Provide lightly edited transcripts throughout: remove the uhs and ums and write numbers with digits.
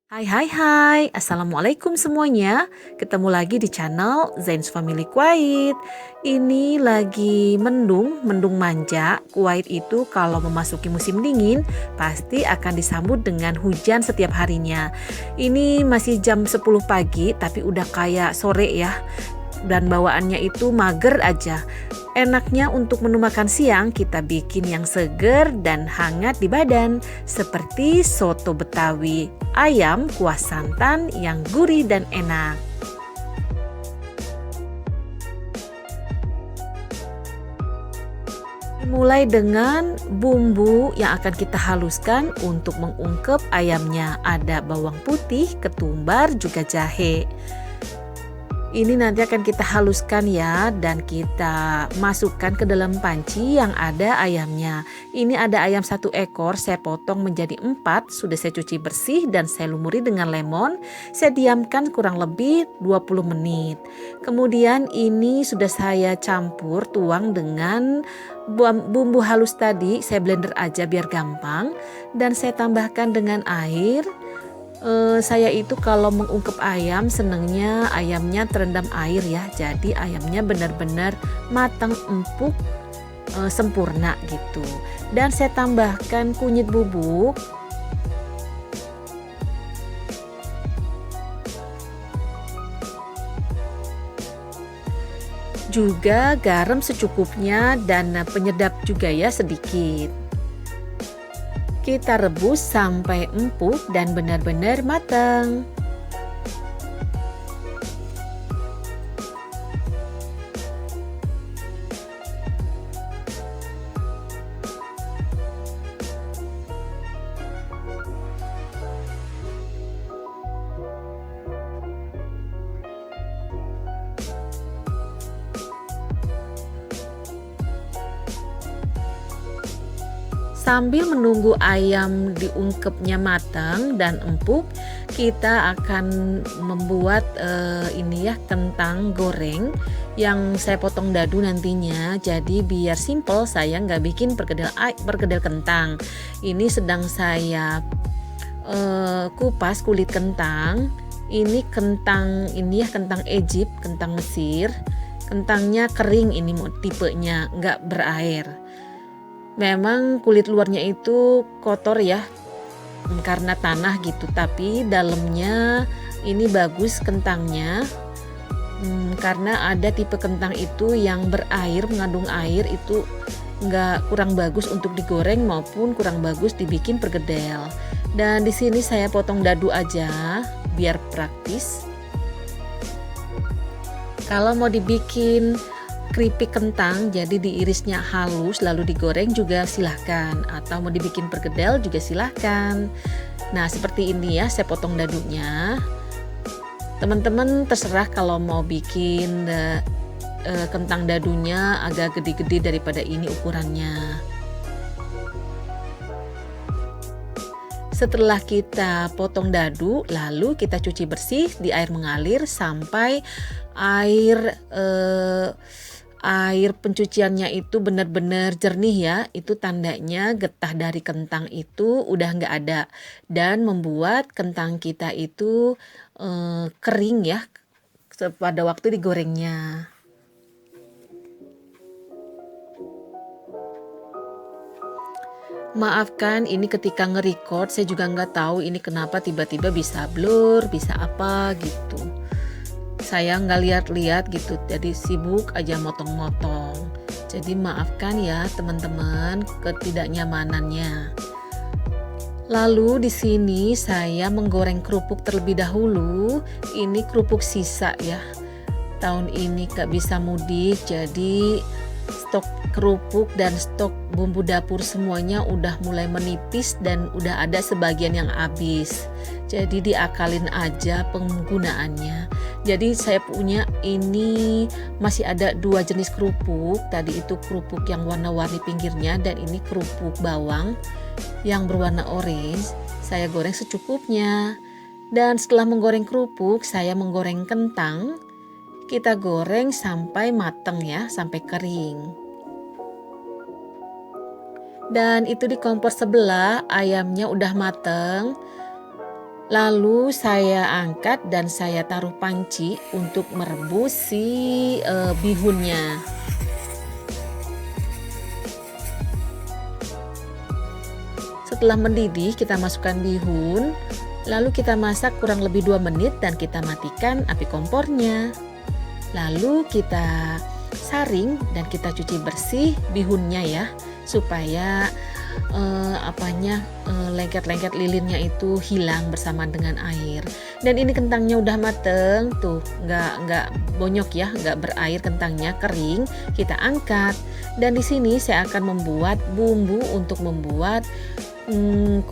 Hai, Assalamualaikum semuanya. Ketemu lagi di channel Zain's Family Kuwait. Ini lagi mendung manja. Kuwait itu kalau memasuki musim dingin pasti akan disambut dengan hujan setiap harinya. Ini masih jam 10 pagi tapi udah kayak sore ya. Dan bawaannya itu mager aja. Enaknya untuk menu makan siang kita bikin yang seger dan hangat di badan, seperti soto Betawi, ayam kuah santan yang gurih dan enak. Dimulai dengan bumbu yang akan kita haluskan untuk mengungkep ayamnya. Ada bawang putih, ketumbar, juga jahe. Ini nanti akan kita haluskan ya, dan kita masukkan ke dalam panci yang ada ayamnya. Ini ada ayam 1 ekor, saya potong menjadi 4, sudah saya cuci bersih dan saya lumuri dengan lemon. Saya diamkan kurang lebih 20 menit. Kemudian ini sudah saya campur tuang dengan bumbu halus tadi, saya blender aja biar gampang. Dan saya tambahkan dengan air. Saya itu kalau mengungkep ayam senengnya ayamnya terendam air ya, jadi ayamnya benar-benar matang, empuk, sempurna gitu. Dan saya tambahkan kunyit bubuk, juga garam secukupnya, dan penyedap juga ya sedikit. Kita rebus sampai empuk dan benar-benar matang. Sambil menunggu ayam diungkepnya matang dan empuk, kita akan membuat ini ya, kentang goreng yang saya potong dadu nantinya. Jadi biar simple, saya nggak bikin perkedel kentang. Ini sedang saya kupas kulit kentang. Ini kentang kentang Egypt, kentang Mesir. Kentangnya kering, ini tipenya nggak berair. Memang kulit luarnya itu kotor ya, karena tanah gitu, tapi dalamnya ini bagus kentangnya. Karena ada tipe kentang itu yang berair, mengandung air, itu kurang bagus untuk digoreng maupun kurang bagus dibikin perkedel. Dan di sini saya potong dadu aja biar praktis. Kalau mau dibikin keripik kentang, jadi diirisnya halus lalu digoreng juga silahkan, atau mau dibikin perkedel juga silahkan. Nah seperti ini ya, saya potong dadunya. Teman-teman terserah kalau mau bikin kentang dadunya agak gede-gede daripada ini ukurannya. Setelah kita potong dadu, lalu kita cuci bersih di air mengalir sampai air pencuciannya itu benar-benar jernih ya. Itu tandanya getah dari kentang itu udah nggak ada, dan membuat kentang kita itu kering ya pada waktu digorengnya. Maafkan ini ketika nge-record saya juga nggak tahu ini kenapa tiba-tiba bisa blur, bisa apa gitu. Saya nggak lihat-lihat gitu, jadi sibuk aja motong-motong. Jadi maafkan ya teman-teman ketidaknyamanannya. Lalu di sini saya menggoreng kerupuk terlebih dahulu. Ini kerupuk sisa ya. Tahun ini gak bisa mudik, jadi stok kerupuk dan stok bumbu dapur semuanya udah mulai menipis dan udah ada sebagian yang habis. Jadi diakalin aja penggunaannya. Jadi saya punya ini masih ada 2 jenis kerupuk. Tadi itu kerupuk yang warna-warni pinggirnya, dan ini kerupuk bawang yang berwarna orange. Saya goreng secukupnya. Dan setelah menggoreng kerupuk, saya menggoreng kentang. Kita goreng sampai matang ya, sampai kering. Dan itu di kompor sebelah ayamnya udah mateng. Lalu saya angkat dan saya taruh panci untuk merebus si bihunnya. Setelah mendidih, kita masukkan bihun, lalu kita masak kurang lebih 2 menit dan kita matikan api kompornya. Lalu kita saring dan kita cuci bersih bihunnya ya, supaya lengket-lengket lilinnya itu hilang bersama dengan air. Dan ini kentangnya udah mateng tuh, nggak bonyok ya, nggak berair, kentangnya kering. Kita angkat dan di sini saya akan membuat bumbu untuk membuat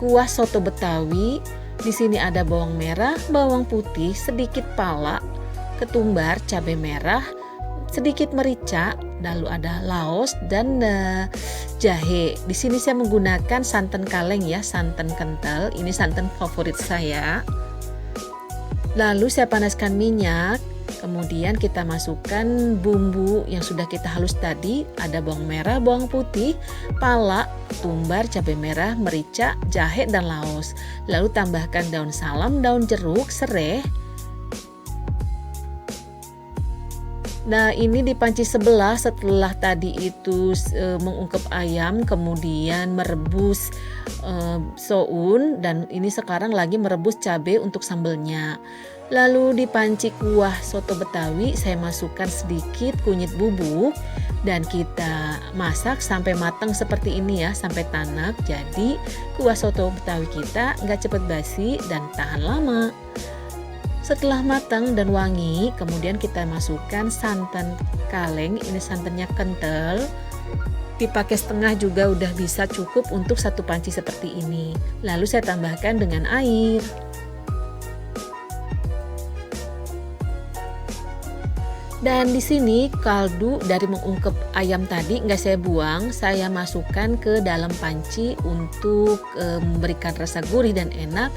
kuah soto Betawi. Di sini ada bawang merah, bawang putih, sedikit pala, ketumbar, cabai merah, sedikit merica, lalu ada laos dan jahe. Di sini saya menggunakan santan kaleng ya, santan kental. Ini santan favorit saya. Lalu saya panaskan minyak, kemudian kita masukkan bumbu yang sudah kita halus tadi. Ada bawang merah, bawang putih, pala, ketumbar, cabai merah, merica, jahe dan laos. Lalu tambahkan daun salam, daun jeruk, serai. Nah, ini di panci sebelah setelah tadi itu mengungkep ayam, kemudian merebus soun, dan ini sekarang lagi merebus cabai untuk sambelnya. Lalu di panci kuah soto Betawi saya masukkan sedikit kunyit bubuk dan kita masak sampai matang seperti ini ya, sampai tanak. Jadi kuah soto Betawi kita nggak cepat basi dan tahan lama. Setelah matang dan wangi, kemudian kita masukkan santan kaleng. Ini santannya kental, dipakai setengah juga udah bisa cukup untuk satu panci seperti ini. Lalu saya tambahkan dengan air. Dan di sini kaldu dari mengungkep ayam tadi nggak saya buang, saya masukkan ke dalam panci untuk memberikan rasa gurih dan enak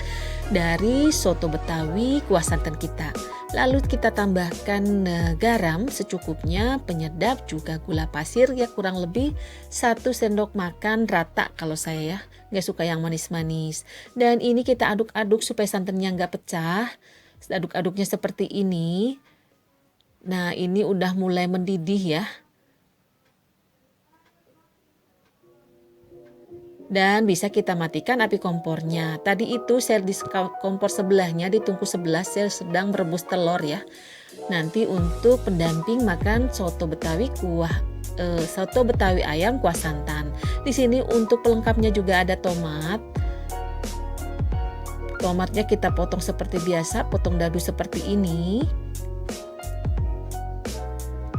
dari soto Betawi kuah santan kita. Lalu kita tambahkan garam secukupnya, penyedap juga gula pasir ya kurang lebih 1 sendok makan rata kalau saya ya, nggak suka yang manis-manis. Dan ini kita aduk-aduk supaya santannya nggak pecah. Aduk-aduknya seperti ini. Nah, ini udah mulai mendidih ya. Dan bisa kita matikan api kompornya. Tadi itu saya di kompor sebelahnya, di tungku sebelah saya sedang merebus telur ya. Nanti untuk pendamping makan soto Betawi soto Betawi ayam kuah santan. Di sini untuk pelengkapnya juga ada tomat. Tomatnya kita potong seperti biasa, potong dadu seperti ini.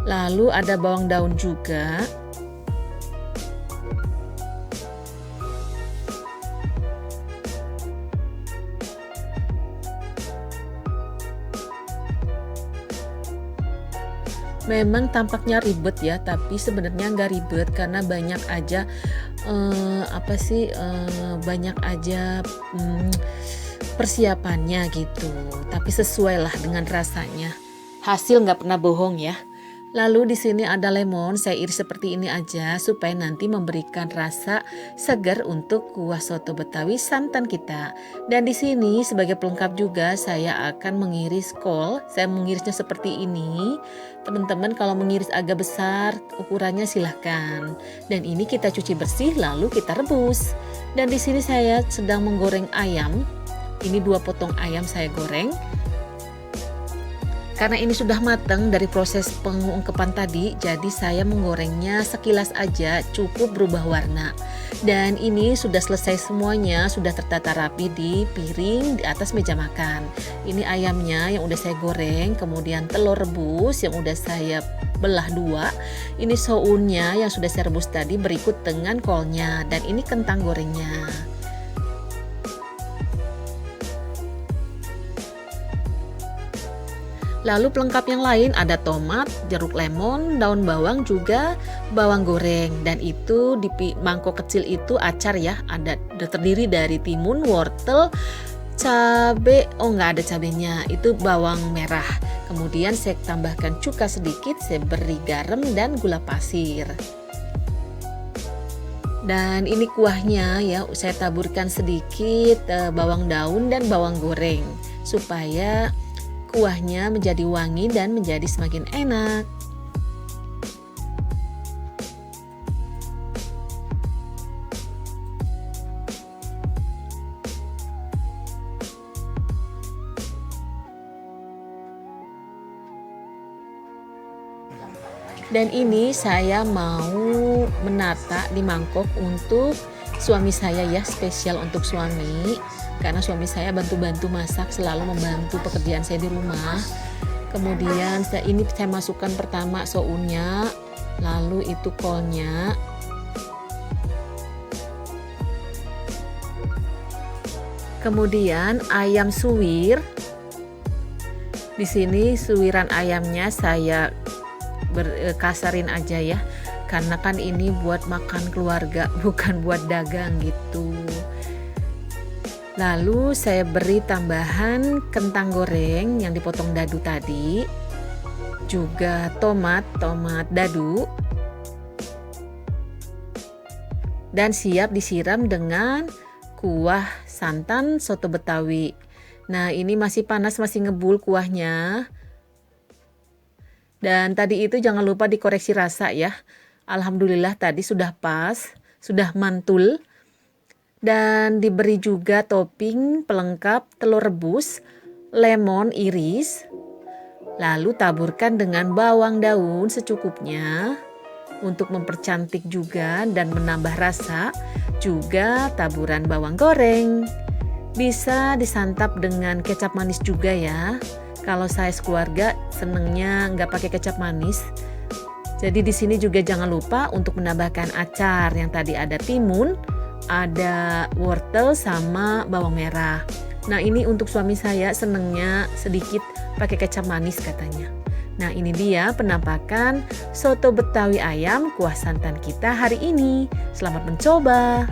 Lalu ada bawang daun juga. Memang tampaknya ribet ya, tapi sebenarnya nggak ribet karena banyak aja banyak aja persiapannya gitu. Tapi sesuai lah dengan rasanya. Hasil nggak pernah bohong ya. Lalu di sini ada lemon, saya iris seperti ini aja supaya nanti memberikan rasa segar untuk kuah soto Betawi santan kita. Dan di sini sebagai pelengkap juga saya akan mengiris kol. Saya mengirisnya seperti ini. Teman-teman kalau mengiris agak besar ukurannya silahkan. Dan ini kita cuci bersih lalu kita rebus. Dan di sini saya sedang menggoreng ayam. Ini 2 potong ayam saya goreng. Karena ini sudah matang dari proses pengungkepan tadi, jadi saya menggorengnya sekilas aja, cukup berubah warna. Dan ini sudah selesai semuanya, sudah tertata rapi di piring di atas meja makan. Ini ayamnya yang udah saya goreng, kemudian telur rebus yang udah saya belah 2. Ini sounnya yang sudah saya rebus tadi berikut dengan kolnya, dan ini kentang gorengnya. Lalu pelengkap yang lain ada tomat, jeruk lemon, daun bawang juga bawang goreng. Dan itu di mangkok kecil itu acar ya, ada terdiri dari timun, wortel, cabai, nggak ada cabenya, itu bawang merah. Kemudian saya tambahkan cuka sedikit, saya beri garam dan gula pasir. Dan ini kuahnya ya, saya taburkan sedikit bawang daun dan bawang goreng supaya kuahnya menjadi wangi dan menjadi semakin enak. Dan ini saya mau menata di mangkok untuk suami saya ya, spesial untuk suami. Karena suami saya bantu-bantu masak, selalu membantu pekerjaan saya di rumah. Kemudian ini saya masukkan pertama sounnya, lalu itu kolnya. Kemudian ayam suwir. Di sini suwiran ayamnya saya kasarin aja ya, karena kan ini buat makan keluarga, bukan buat dagang gitu. Lalu saya beri tambahan kentang goreng yang dipotong dadu tadi, juga tomat dadu, dan siap disiram dengan kuah santan soto Betawi. Nah, ini masih panas, masih ngebul kuahnya. Dan tadi itu jangan lupa dikoreksi rasa ya. Alhamdulillah tadi sudah pas, sudah mantul. Dan diberi juga topping pelengkap telur rebus, lemon iris. Lalu taburkan dengan bawang daun secukupnya untuk mempercantik juga dan menambah rasa. Juga taburan bawang goreng. Bisa disantap dengan kecap manis juga ya. Kalau saya sekeluarga senengnya nggak pakai kecap manis. Jadi di sini juga jangan lupa untuk menambahkan acar yang tadi ada timun, ada wortel sama bawang merah. Nah, ini untuk suami saya senengnya sedikit pakai kecap manis katanya. Nah, ini dia penampakan soto Betawi ayam kuah santan kita hari ini. Selamat mencoba.